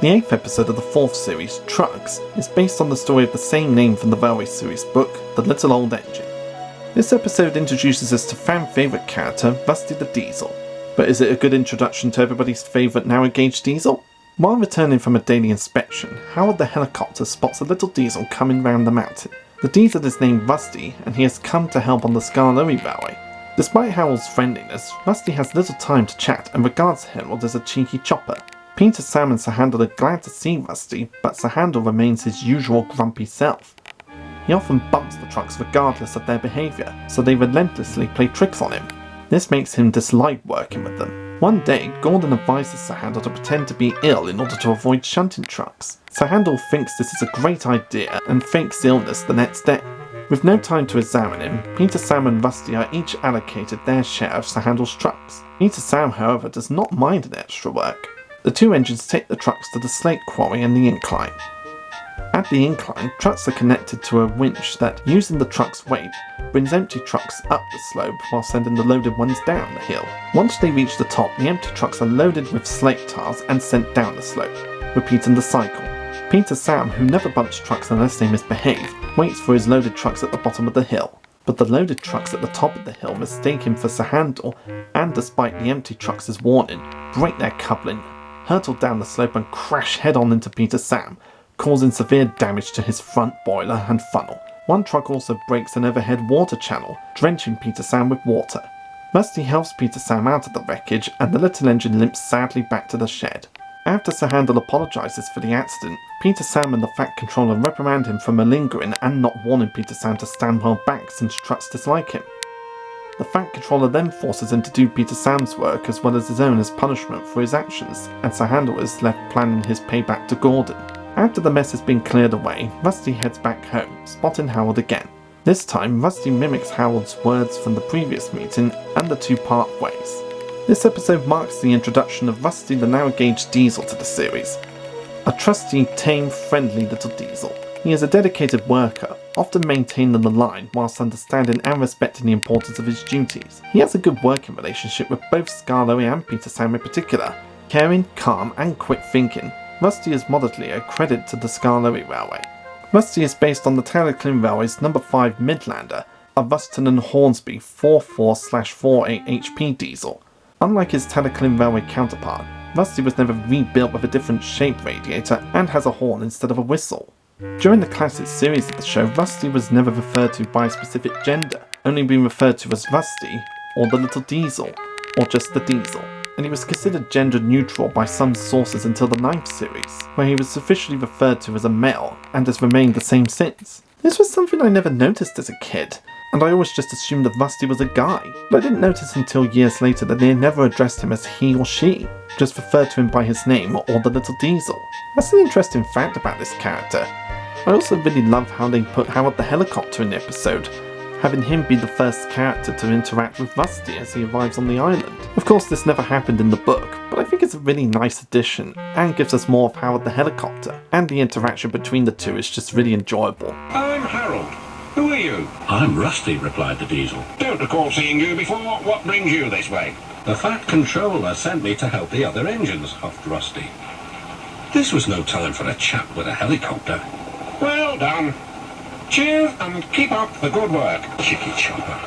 The 8th episode of the 4th series, Trucks, is based on the story of the same name from the Railway series book, The Little Old Engine. This episode introduces us to fan favourite character, Rusty the Diesel. But is it a good introduction to everybody's favourite narrow gauge diesel? While returning from a daily inspection, Howard the helicopter spots a little diesel coming round the mountain. The diesel is named Rusty, and he has come to help on the Skarloey Railway. Despite Howard's friendliness, Rusty has little time to chat and regards Harold as a cheeky chopper. Peter, Sam and Sir Handel are glad to see Rusty, but Sir Handel remains his usual grumpy self. He often bumps the trucks regardless of their behaviour, so they relentlessly play tricks on him. This makes him dislike working with them. One day, Gordon advises Sir Handel to pretend to be ill in order to avoid shunting trucks. Sir Handel thinks this is a great idea and fakes illness the next day. With no time to examine him, Peter, Sam and Rusty are each allocated their share of Sir Handel's trucks. Peter, Sam, however, does not mind the extra work. The two engines take the trucks to the slate quarry and the incline. At the incline, trucks are connected to a winch that, using the truck's weight, brings empty trucks up the slope while sending the loaded ones down the hill. Once they reach the top, the empty trucks are loaded with slate tiles and sent down the slope, repeating the cycle. Peter, Sam, who never bumps trucks unless they misbehave, waits for his loaded trucks at the bottom of the hill. But the loaded trucks at the top of the hill mistake him for Sir Handel, and despite the empty trucks' warning, break their coupling, hurtle down the slope and crash head-on into Peter, Sam, causing severe damage to his front boiler and funnel. One truck also breaks an overhead water channel, drenching Peter, Sam with water. Rusty helps Peter, Sam out of the wreckage, and the little engine limps sadly back to the shed. After Sir Handel apologises for the accident, Peter, Sam and the Fat Controller reprimand him for malingering and not warning Peter, Sam to stand well back since trucks dislike him. The Fat Controller then forces him to do Peter, Sam's work as well as his own as punishment for his actions, and Sir Handel is left planning his payback to Gordon. After the mess has been cleared away, Rusty heads back home, spotting Howard again. This time, Rusty mimics Howard's words from the previous meeting, and the two part ways. This episode marks the introduction of Rusty the narrow gauge diesel to the series. A trusty, tame, friendly little diesel. He is a dedicated worker, often maintaining the line whilst understanding and respecting the importance of his duties. He has a good working relationship with both Skarloey and Peter, Sam in particular. Caring, calm and quick thinking, Rusty is moderately a credit to the Skarloey Railway. Rusty is based on the Talclin Railway's No. 5 Midlander, a Ruston and Hornsby 44/48 HP diesel. Unlike his Talclin Railway counterpart, Rusty was never rebuilt with a different shaped radiator and has a horn instead of a whistle. During the classic series of the show, Rusty was never referred to by a specific gender, only being referred to as Rusty, or the Little Diesel, or just the Diesel, and he was considered gender neutral by some sources until the 9th series, where he was officially referred to as a male, and has remained the same since. This was something I never noticed as a kid, and I always just assumed that Rusty was a guy, but I didn't notice until years later that they never addressed him as he or she, just referred to him by his name or the Little Diesel. That's an interesting fact about this character. I also really love how they put Howard the helicopter in the episode, having him be the first character to interact with Rusty as he arrives on the island. Of course this never happened in the book, but I think it's a really nice addition, and gives us more of Howard the helicopter, and the interaction between the two is just really enjoyable. I'm Harold. Who are you? I'm Rusty, replied the Diesel. Don't recall seeing you before. What brings you this way? The Fat Controller sent me to help the other engines, huffed Rusty. This was no time for a chat with a helicopter. Well done. Cheers and keep up the good work. Cheeky chopper,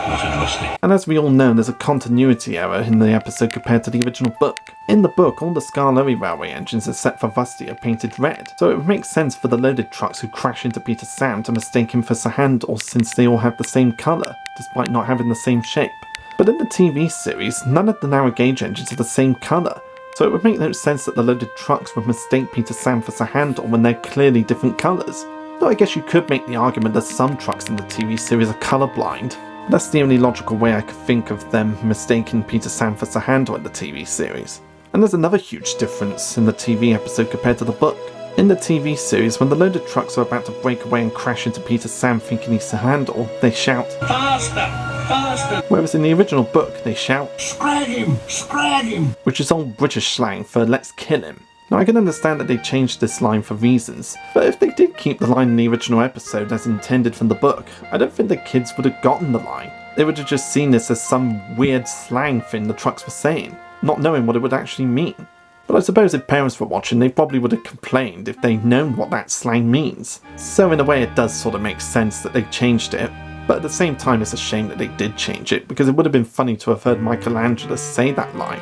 muttered Rusty. And as we all know, there's a continuity error in the episode compared to the original book. In the book, all the Skarloey Railway engines except for Rusty are painted red, so it would make sense for the loaded trucks who crash into Peter, Sam to mistake him for Sir Handel since they all have the same colour, despite not having the same shape. But in the TV series, none of the narrow gauge engines are the same colour, so it would make no sense that the loaded trucks would mistake Peter, Sam for Sir Handel when they're clearly different colours. Though I guess you could make the argument that some trucks in the TV series are colourblind. That's the only logical way I could think of them mistaking Peter, Sam for Sir Handel in the TV series. And there's another huge difference in the TV episode compared to the book. In the TV series, when the loaded trucks are about to break away and crash into Peter, Sam thinking he's Sir Handel, they shout, Faster! Faster! Whereas in the original book, they shout, Scrag him! Scrag him! which is old British slang for let's kill him. Now I can understand that they changed this line for reasons, but if they did keep the line in the original episode as intended from the book, I don't think the kids would have gotten the line. They would have just seen this as some weird slang thing the trucks were saying, not knowing what it would actually mean. But I suppose if parents were watching, they probably would have complained if they'd known what that slang means. So in a way it does sort of make sense that they changed it, but at the same time it's a shame that they did change it, because it would have been funny to have heard Michelangelo say that line.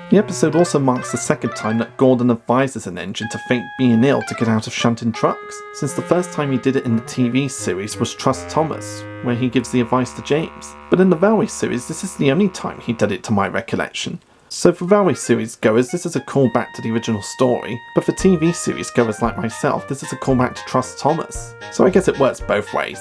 The episode also marks the second time that Gordon advises an engine to fake being ill to get out of shunting trucks, since the first time he did it in the TV series was Trust Thomas, where he gives the advice to James. But in the Valway series, this is the only time he did it to my recollection. So for Valway series goers, this is a callback to the original story, but for TV series goers like myself, this is a callback to Trust Thomas. So I guess it works both ways.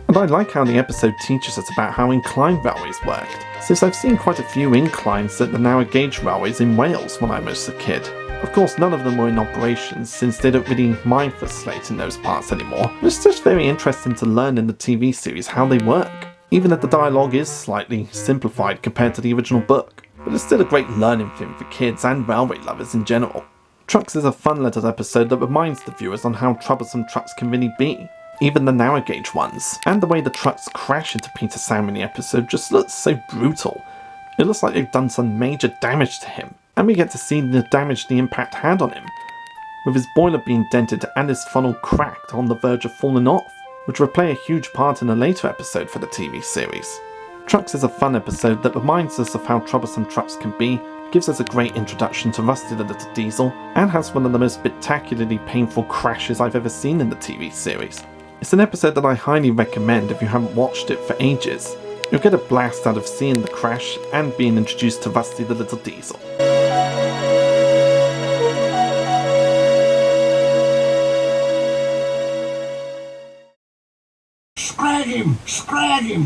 And I like how the episode teaches us about how incline railways worked, since I've seen quite a few inclines at the narrow gauge railways in Wales when I was a kid. Of course, none of them were in operation, since they don't really mine for slate in those parts anymore, but it's just very interesting to learn in the TV series how they work, even if the dialogue is slightly simplified compared to the original book. But it's still a great learning thing for kids and railway lovers in general. Trucks is a fun little episode that reminds the viewers on how troublesome trucks can really be, even the narrow gauge ones, and the way the trucks crash into Peter Sam in the episode just looks so brutal. It looks like they've done some major damage to him, and we get to see the damage the impact had on him, with his boiler being dented and his funnel cracked on the verge of falling off, which will play a huge part in a later episode for the TV series. Trucks is a fun episode that reminds us of how troublesome trucks can be, gives us a great introduction to Rusty the Little Diesel, and has one of the most spectacularly painful crashes I've ever seen in the TV series. It's an episode that I highly recommend if you haven't watched it for ages. You'll get a blast out of seeing the crash and being introduced to Rusty the Little Diesel. Scrag him! Scrag him!